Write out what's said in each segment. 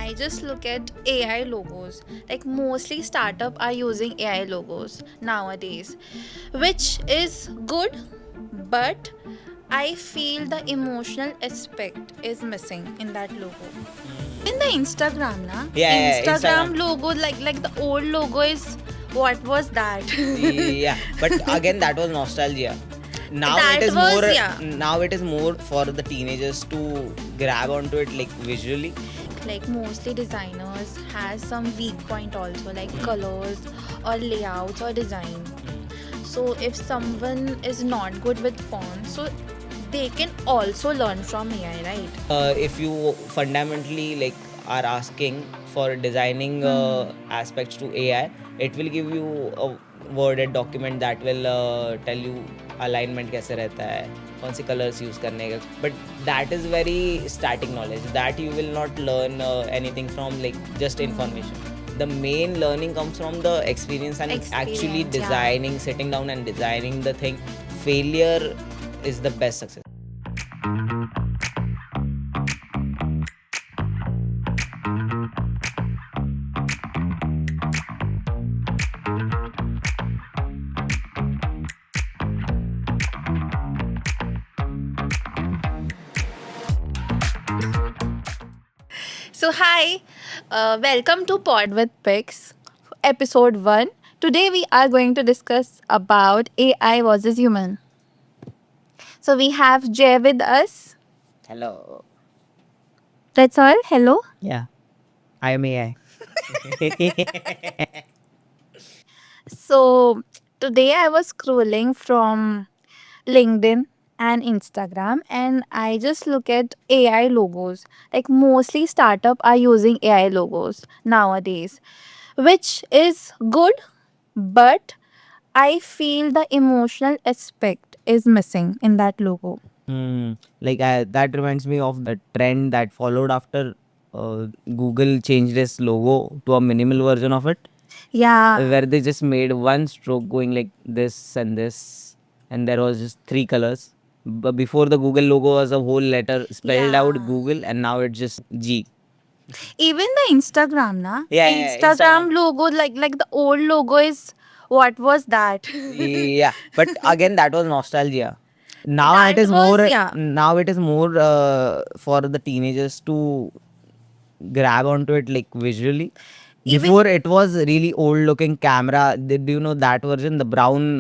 I just look at AI logos. Like mostly startup are using AI logos nowadays, which is good, but I feel the emotional aspect is missing in that logo. In the Instagram, na? Yeah, Instagram Instagram. logo, like the old logo is what was that? Yeah, but again, that was nostalgia. Now it That is was, more. yeah. Now it is more for the teenagers to grab onto it, like visually. Like mostly designers has some weak point also, like colors or layouts or design. So if someone is not good with fonts, so they can also learn from AI, right? If you fundamentally like are asking for designing aspects to AI, it will give you a worded document that will tell you alignment कैसे रहता है, कौन सी colors use करने का. But that is very static knowledge that you will not learn anything from, like just information. The main learning comes from the experience and actually Experience, yeah. designing, sitting down and designing the thing. Failure is the best success. So, hi, welcome to Pod with Pix, episode 1. Today, we are going to discuss about AI versus human. So, we have Jay with us. Hello. That's all. Hello. Yeah, I am AI. So, today I was scrolling from LinkedIn and Instagram, and I just look at AI logos. Like mostly startup are using AI logos nowadays, which is good, but I feel the emotional aspect is missing in that logo. Like that reminds me of the trend that followed after Google changed its logo to a minimal version of it, Yeah. where they just made one stroke going like this, and there was just three colors. But before the Google logo was a whole letter spelled out Yeah. Google, and now it's just G. Even the Instagram, na? Yeah, Instagram logo, like the old logo is what was that? Yeah, but again, that was nostalgia. Now That it is was, more. yeah. Now it is more for the teenagers to grab onto it, like visually. Even Before it was really old looking camera. Did you know that version, the brown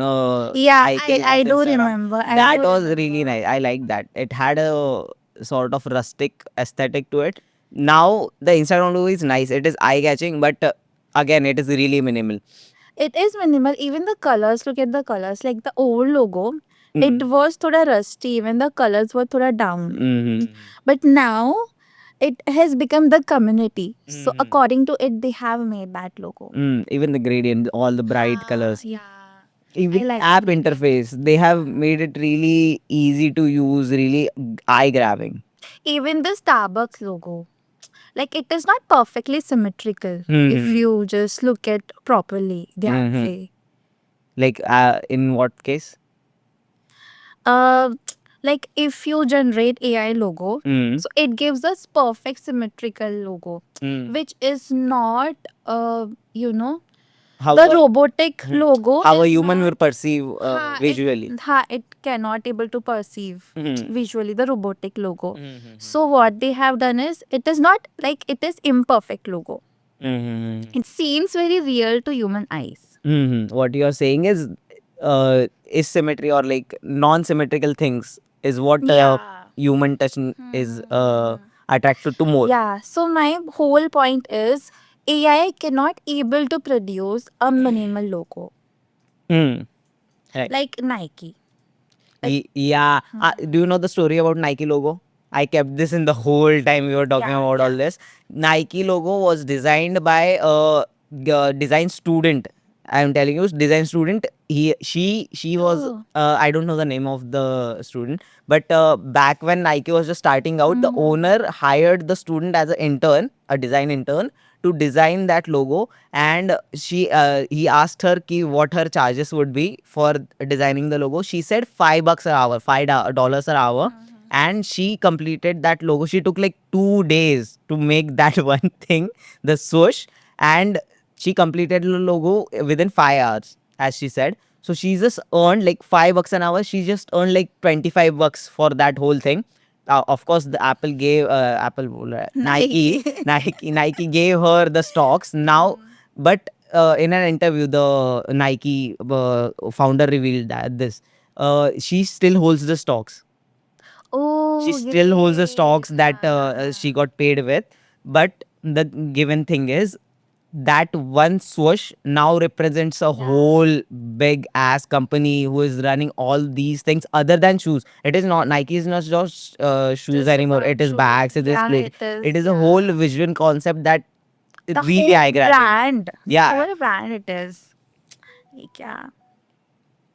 yeah, icon I of do Instagram? remember. I That do was really remember. nice. I like that. It had a sort of rustic aesthetic to it. Now the Instagram logo is nice. It is eye catching, but again, it is really minimal. It is minimal. Even the colors, look at the colors. Like the old logo, it was thoda rusty. Even the colors were thoda down. But now it has become the community. So according to it, they have made that logo. Even the gradient, all the bright colors. Yeah. Even like app interface, they have made it really easy to use, really eye grabbing. Even the Starbucks logo. Like it is not perfectly symmetrical if you just look at properly that way. Like in what case? Uh, like if you generate AI logo, so it gives us perfect symmetrical logo, which is not, you know, How the robotic logo. how a is human not- will perceive Ha, visually. it cannot able to perceive visually the robotic logo. So what they have done is it is not like it is imperfect logo. It seems very real to human eyes. What you are saying is symmetry or like non-symmetrical things is what Yeah. human touch is attracted to more. Yeah. So my whole point is AI cannot able to produce a minimal logo Right. like Nike. Yeah. Do you know the story about Nike logo? I kept this in the whole time we were talking Yeah, about all this. Nike logo was designed by a design student. I'm telling you, design student. She was. Oh. I don't know the name of the student, but back when Nike was just starting out, the owner hired the student as an intern, a design intern, to design that logo, and he asked her ki what her charges would be for designing the logo. She said $5 an hour, $5 an hour. and she completed that logo. She took like 2 days to make that one thing, the swoosh, and she completed the logo within 5 hours, as she said. So she just earned like $5 an hour. She just earned like $25 for that whole thing. Of course, the Apple gave Nike, Nike gave her the stocks now. But in an interview, the Nike founder revealed that this she still holds the stocks. She Oh, still holds the stocks great. that she got paid with. But the given thing is that one swoosh now represents a whole big ass company who is running all these things other than shoes. It is not Nike is not just shoes Just anymore. about It is shoes. bags. It is Yeah, plate. it is. It is a Yeah. whole vision concept that The really whole eye grabbing. brand. Yeah, Whole brand it is. Like, yeah.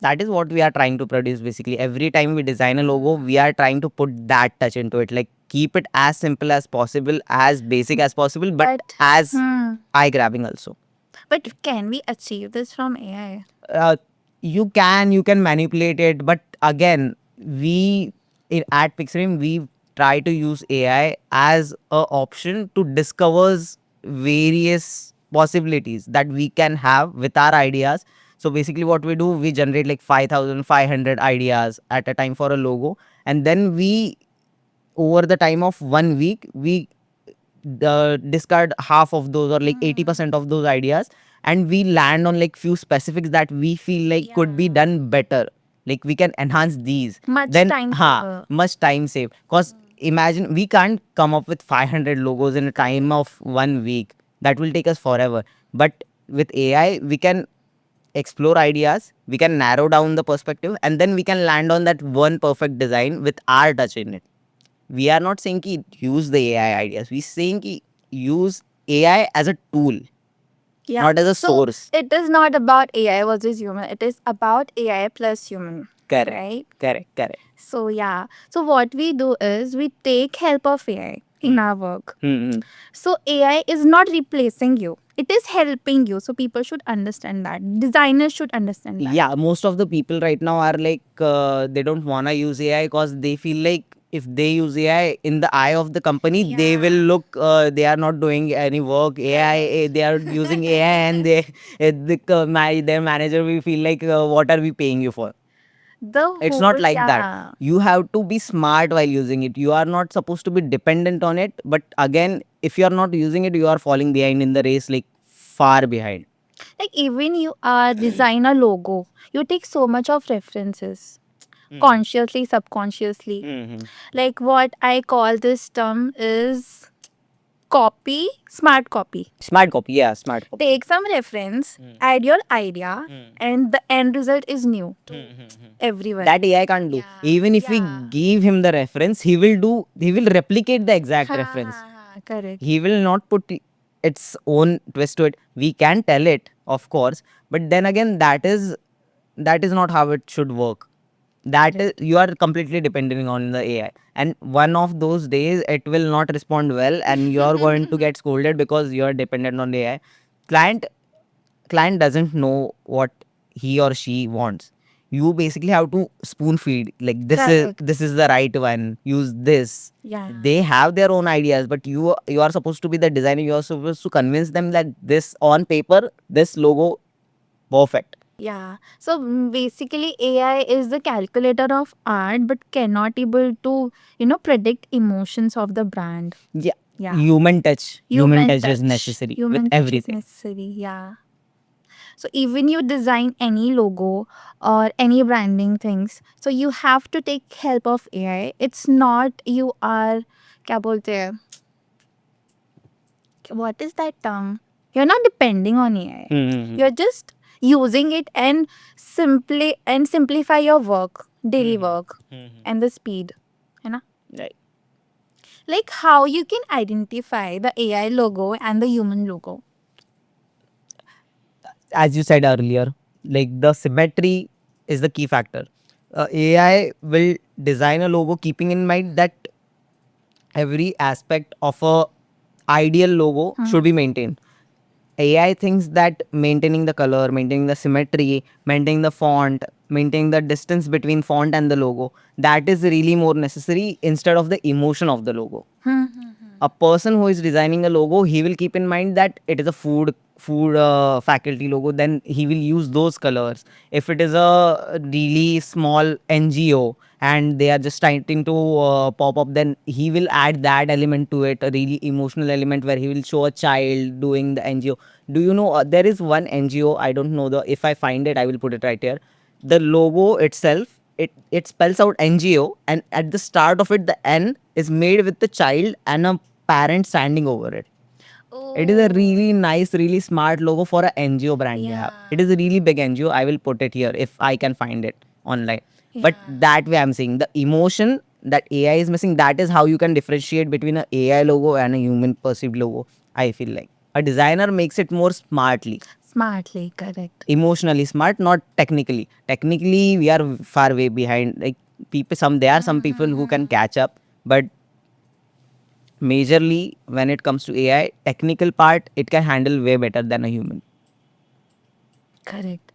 that is what we are trying to produce basically. Every time we design a logo, we are trying to put that touch into it. Like keep it as simple as possible, as basic as possible, but as eye grabbing also. But can we achieve this from AI? You can manipulate it, but again, at Pixframe we try to use AI as a option to discovers various possibilities that we can have with our ideas. So basically what we do, we generate like 5,500 ideas at a time for a logo, and then we, over the time of 1 week, we discard half of those or like 80% of those ideas, and we land on like few specifics that we feel like could be done better, like we can enhance these. Much Then time saver. much time save, because imagine we can't come up with 500 logos in a time of 1 week. That will take us forever. But with AI we can explore ideas, we can narrow down the perspective, and then we can land on that one perfect design with our touch in it. We are not saying ki use the AI ideas. We saying ki use AI as a tool, Yeah. not as a So source. it is not about AI versus human. It is about AI plus human. Correct. Right? Correct. So yeah. So what we do is we take help of AI in our work. So AI is not replacing you. It is helping you. So people should understand that. Designers should understand that. Yeah, most of the people right now are like they don't wanna use AI because they feel like if they use AI in the eye of the company, they will look they are not doing any work. AI, they are using AI, and their manager will feel like what are we paying you for? It's not like that. You have to be smart while using it. You are not supposed to be dependent on it. But again, if you are not using it, you are falling behind in the race, like far behind. Like even you design a logo, you take so much of references, consciously, subconsciously. Like what I call this term is copy, smart copy. Smart copy, yeah, smart copy. Take some reference, add your idea, and the end result is new to everyone. That AI can't do. Even if we give him the reference, he will replicate the exact reference. Correct. He will not put its own twist to it. We can tell it, of course, but then again, that is not how it should work. That is, you are completely depending on the AI, and one of those days it will not respond well, and you are going to get scolded because you are dependent on the AI. Client client doesn't know what he or she wants. You basically have to spoon feed, like Correct. this is the right one, use this. Yeah. They have their own ideas, but you are supposed to be the designer. You are supposed to convince them that this on paper, this logo, perfect. Yeah. So basically AI is the calculator of art but cannot able to, predict emotions of the brand. Yeah. Yeah. Human touch is touch. necessary Human with touch is everything. necessary. Yeah. So even you design any logo or any branding things, so you have to take help of AI. It's not you are क्या बोलते हैं? What is that term? You're not depending on AI. You're just using it and simplify your work, daily work, and the speed. You know? Right. Like how you can identify the AI logo and the human logo. As you said earlier, like the symmetry is the key factor. AI will design a logo keeping in mind that every aspect of a ideal logo should be maintained. AI thinks that maintaining the color, maintaining the symmetry, maintaining the font, maintaining the distance between font and the logo, that is really more necessary instead of the emotion of the logo. A person who is designing a logo, he will keep in mind that it is a food faculty logo, then he will use those colors. If it is a really small NGO and they are just starting to pop up, then he will add that element to it, a really emotional element where he will show a child doing the NGO. Do you know there is one NGO, I don't know the, if I find it I will put it right here. The logo itself, it spells out NGO, and at the start of it the N is made with the child and a parent standing over it. It is a really nice, really smart logo for a NGO brand they have. It is a really big NGO. I will put it here if I can find it online. But that way I'm saying the emotion that AI is missing, that is how you can differentiate between an AI logo and a human perceived logo. I feel like a designer makes it more smartly. Smartly, correct. Emotionally smart, not technically. Technically, we are far way behind. Like people, there are some people who can catch up, but majorly when it comes to AI, technical part it can handle way better than a human. Correct.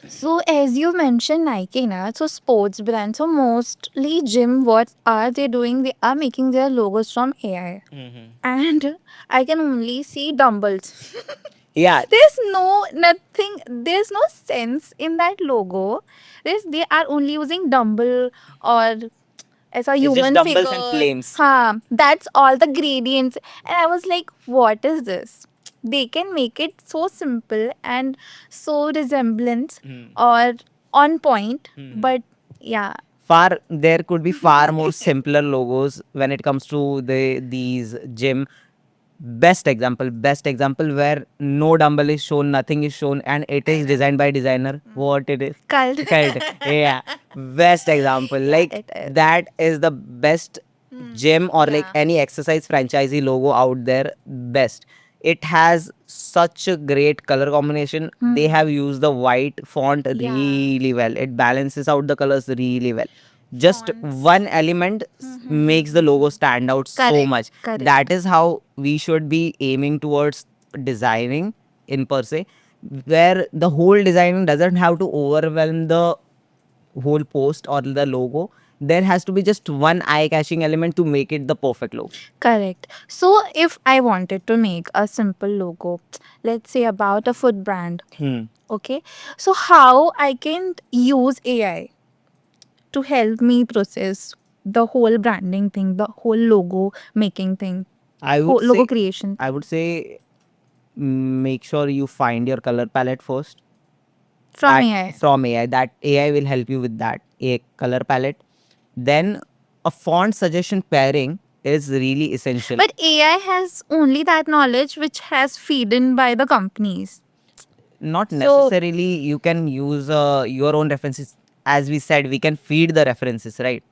So as you mentioned Nike na, so sports brands, so mostly gym, what are they doing? They are making their logos from AI. And I can only see dumbbells. Yeah, There's no nothing. There's no sense in that logo. They are only using dumbbell or as a it's just human dumbbells and figure. flames. That's all the gradients. And I was like, what is this? They can make it so simple and so resemblance or on point. But yeah, Far there could be far more simpler logos when it comes to these gym. Best example where no dumbbell is shown, nothing is shown, and it is designed by designer. What it is? cult. Cult. Yeah, best example. Like It is. that is the best gym or like any exercise franchisee logo out there. Best. It has such a great color combination. They have used the white font really well. It balances out the colors really well. Just one element makes the logo stand out so Correct, much. correct. That is how we should be aiming towards designing in per se, where the whole design doesn't have to overwhelm the whole post or the logo. There has to be just one eye catching element to make it the perfect logo. Correct. So if I wanted to make a simple logo, let's say about a food brand, okay, so how I can use AI to help me process the whole branding thing, the whole logo making thing, I would whole logo say, creation I would say, make sure you find your color palette first. from AI. From AI. That AI will help you with that a color palette. Then a font suggestion pairing is really essential. But AI has only that knowledge which has feed in by the companies. Not So necessarily you can use your own references. As we said, we can feed the references, right?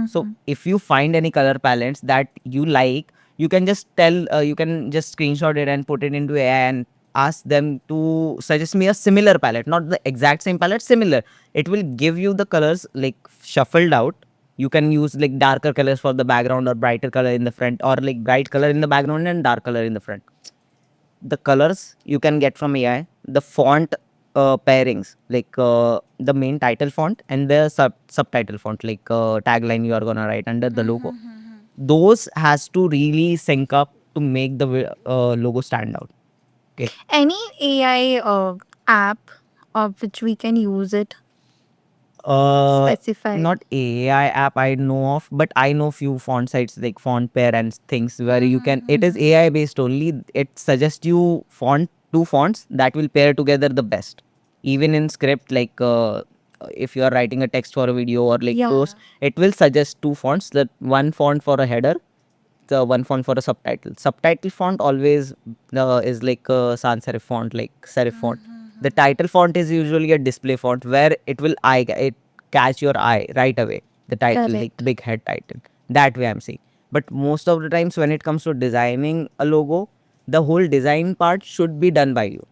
So if you find any color palettes that you like, you can just you can just screenshot it and put it into AI and ask them to suggest me a similar palette, not the exact same palette, similar. It will give you the colors like shuffled out. You can use like darker colors for the background or brighter color in the front, or like bright color in the background and dark color in the front. The colors you can get from AI, the font pairings, like the main title font and the subtitle font, like tagline you are gonna write under the logo. Those has to really sync up to make the logo stand out. Okay. any AI app of which we can use it, specify. Not AI app I know of, but I know few font sites like font pair and things where you can. It is AI based only. It suggests you two fonts that will pair together the best. Even in script, like if you are writing a text for a video or like Yeah. post, it will suggest two fonts. That one font for a header, the one font for a subtitle. Subtitle font always is like a sans serif font, like serif font. The title font is usually a display font where it catch your eye right away. The title, like Correct. big head title. That way I'm saying. But most of the times when it comes to designing a logo, the whole design part should be done by you.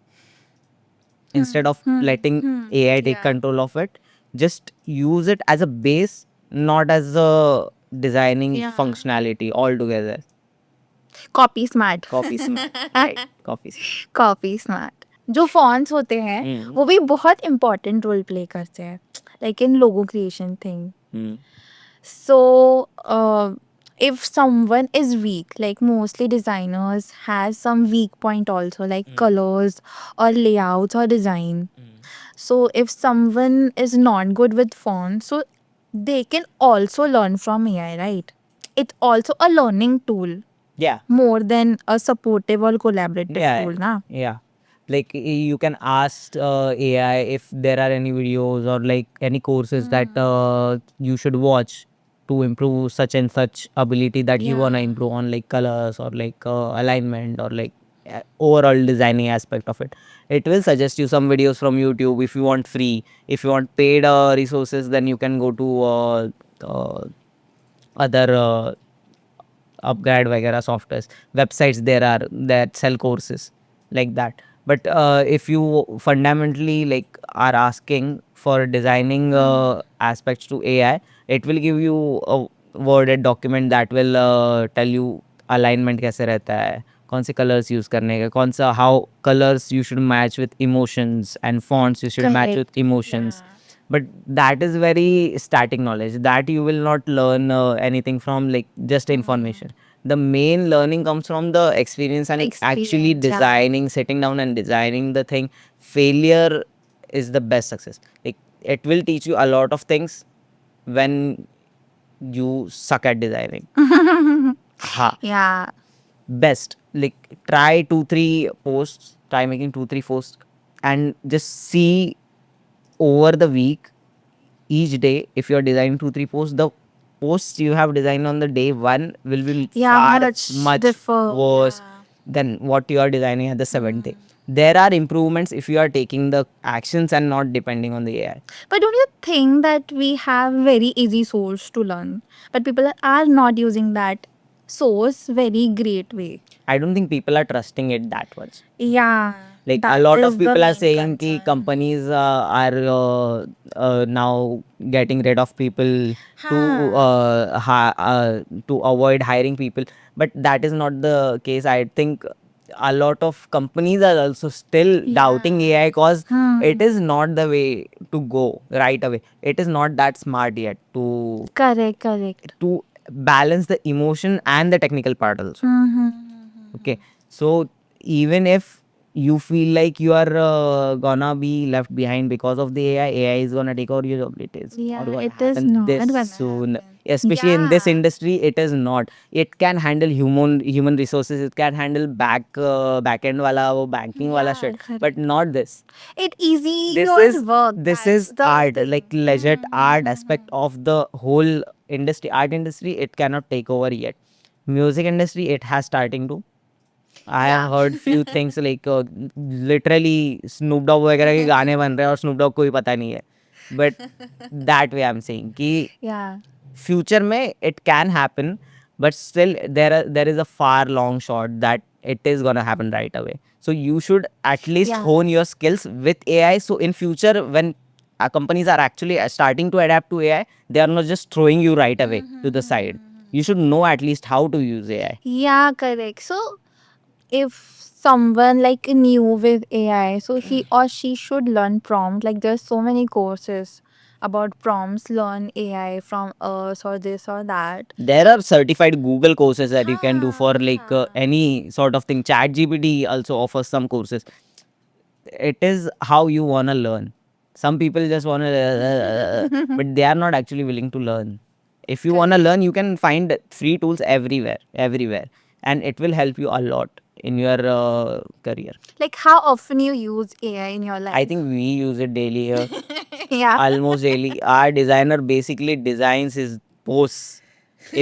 Instead of letting AI take control of it, just use it as a base, not as a designing functionality altogether. Copy smart copy smart, right, copy smart. Copy smart जो fonts होते हैं वो भी बहुत important role play करते हैं like in logo creation thing. So, if someone is weak, like mostly designers has some weak point also, like colors or layouts or design. So, if someone is not good with fonts, so they can also learn from AI, right? It's also a learning tool Yeah. more than a supportive or collaborative Yeah, tool, na? yeah. Like you can ask AI if there are any videos or like any courses that you should watch to improve such and such ability that you wanna Yeah. improve on, like colors or like alignment or like overall designing aspect of it. It will suggest you some videos from YouTube if you want free. If you want paid resources, then you can go to other upgrade वगैरह softwares, websites there are that sell courses like that. But if you fundamentally like are asking for designing aspects to AI, it will give you a worded document that will tell you alignment कैसे रहता है, कौन से colours use करने का, कौन सा how colors you should match with emotions and fonts you should match with Correct. emotions. Yeah. But that is very static knowledge that you will not learn anything from, like just information. The main learning comes from the experience and actually Experience, yeah. designing, sitting down and designing the thing. Failure is the best success. Like it will teach you a lot of things when you suck at designing. Ha. Yeah. Best, like try 2 3 posts, try making 2 3 posts and just see over the week, each day, if you're designing 2 3 posts, the posts you have designed on the day one will be Yeah, far much much differ. worse Yeah. than what you are designing at the seventh day. There are improvements if you are taking the actions and not depending on the AI. But don't you think that we have very easy source to learn, but people are not using that source very great way? I don't think people are trusting it that much. Yeah, Like a that lot of is the people are main saying कि concern. companies are now getting rid of people to to avoid hiring people, but that is not the case. I think a lot of companies are also still doubting Yeah. AI because it Hmm. is not the way to go right away. It is not that smart yet Correct, correct. to balance the emotion and the technical part also. Mm-hmm. Okay, so even if you feel like you are gonna be left behind because of the AI is gonna take over your job. It is not Yeah, gonna it is happen not this gonna soon. happen. Especially in this Yeah. industry, it is not. It can handle human resources. It can handle back end wala wo banking wala Yeah, shit, but correct. not this. It easy This your is work. this That's is the art, like thing. leisure art aspect of the whole industry. Art industry, it cannot take over yet. Music industry, it has starting to. I Yeah. have heard few things like literally Snoop Dogg वगैरह के गाने बन रहे हैं और Snoop Dogg को भी पता नहीं है. But that way I'm saying कि Yeah. future में it can happen, but still there is a far long shot that it is gonna happen right away. So you should at least Yeah. hone your skills with AI. So in future when companies are actually starting to adapt to AI, they are not just throwing you right away to the side. You should know at least how to use AI. Yeah, correct. So if someone like new with AI, so he or she should learn prompt. Like there's so many courses about prompts, learn AI from us or this or that. There are certified Google courses that you can do for हाँ, like हाँ. any sort of thing. ChatGPT also offers some courses. It is how you wanna learn. Some people just wanna, but they are not actually willing to learn. If you wanna Correct. learn, you can find free tools everywhere, and it will help you a lot in your career. Like how often you use AI in your life? I think we use it daily here. Yeah. Almost daily. Our designer basically designs his posts.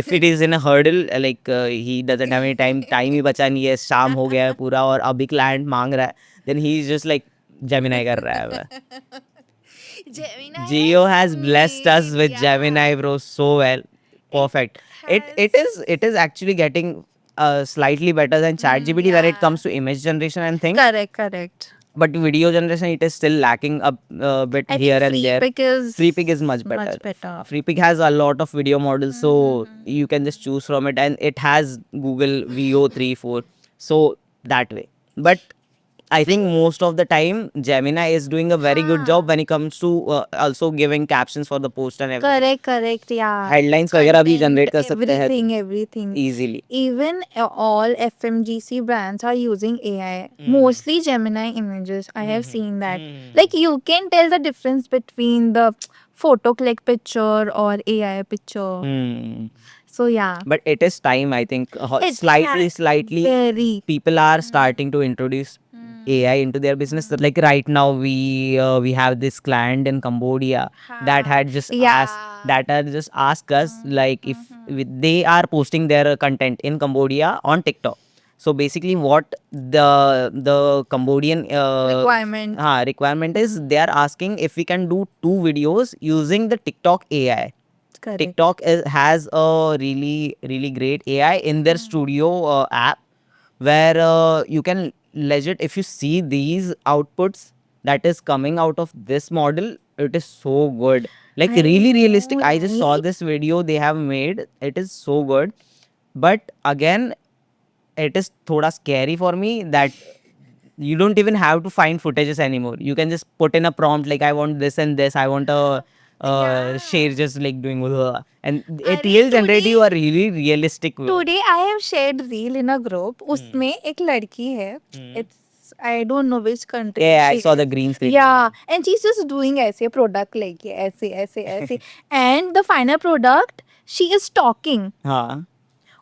If it is in a hurdle, like he doesn't have any time ही बचा नहीं है, शाम हो गया है पूरा और अभी client मांग रहा है, then he is just like Gemini कर रहा है वह. Gemini Geo is has blessed us sweet. with Gemini, Yeah. bro, so well. Perfect. It is actually getting slightly better than ChatGPT when it Yeah. comes to image generation and things. Correct, correct. but video generation, it is still lacking a bit I here think and there. Freepik is Freepik is much better. much better. Freepik has a lot of video models, so you can just choose from it, and it has Google VO3 4, so that way. But I think most of the time Gemini is doing a very good job when it comes to also giving captions for the post and everything. Correct, correct, yeah. Headlines वगैरह भी Content, generate कर सकते हैं everything, everything. easily. Even all FMGC brands are using AI. Mostly Gemini images. I have seen that. Like you can tell the difference between the photo click picture or AI picture. So yeah. But it is time, I think, It slightly very. people are starting to introduce AI into their business. Like right now, we have this client in Cambodia that had just asked us like if they are posting their content in Cambodia on TikTok. So basically, what the Cambodian requirement is, they are asking if we can do 2 videos using the TikTok AI. Correct. TikTok has a really great AI in their studio app, where you can legit, if you see these outputs that is coming out of this model, it is so good, like I really know, realistic. I just saw right? this video they have made, it is so good. But again, it is thoda scary for me that you don't even have to find footages anymore. You can just put in a prompt like I want this and this. I want a share just like doing and it will generate you a really realistic Today I have shared reel in a group. उसमें एक लड़की है. It's I don't know which country. Yeah, I she saw the is. green screen. Yeah, and she's just doing ऐसे product like ऐसे ऐसे ऐसे, and the final product she is talking. हाँ.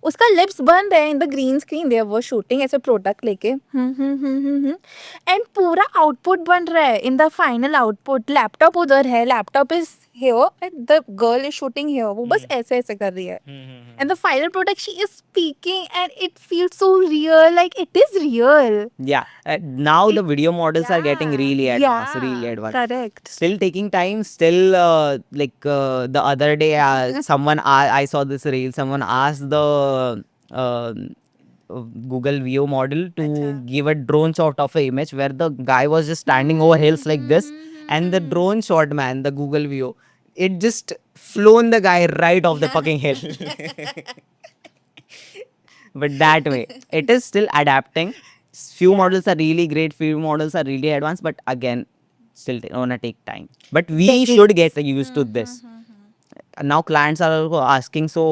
उसका लिप्स बंद है इन द ग्रीन स्क्रीन दे वो shooting ऐसे प्रोडक्ट लेके एंड पूरा आउटपुट बन रहा है in the final output laptop उधर है laptop is here and the girl is shooting here वो बस ऐसे ऐसे कर रही है and the final product she is speaking and it feels so real like it is real Yeah, now the video models are getting really advanced, really advanced. Correct. Still taking time. Still, the other day, someone I saw this reel. Someone asked the uh, Google VO model to give a drone shot of an image where the guy was just standing over hills like this, and the drone shot, man, the Google VO, it just flown the guy right off the fucking hill. But that way, it is still adapting. Few models are really great, few models are really advanced, but again, still gonna take time. But we should get used to this. Now clients are also asking, so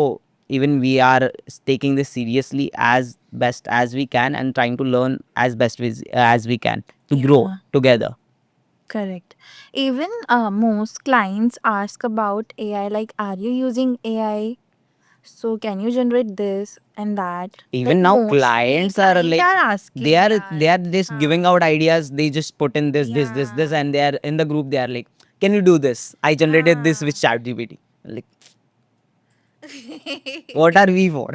even we are taking this seriously as best as we can and trying to learn as best as we can to grow together. Correct. Even most clients ask about AI, like, are you using AI? So can you generate this and that? Even Like, now mostly clients are clients like asking. they are just giving out ideas. They just put in this, and they are in the group. They are like, can you do this? I generated this with ChatGPT. Like, what are we for?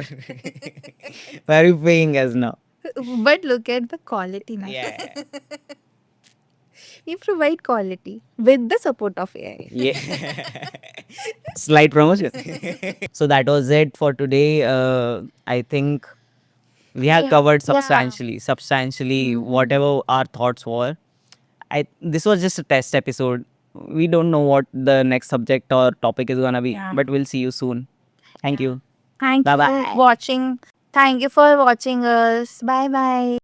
Why are you paying us now? But look at the quality now. Yeah. We provide quality with the support of AI. Yeah. Slight promotion. So that was it for today. I think we have covered substantially whatever our thoughts were. This was just a test episode. We don't know what the next subject or topic is gonna be, but we'll see you soon. Thank you. Thank Bye you bye. for watching. Thank you for watching us. Bye bye.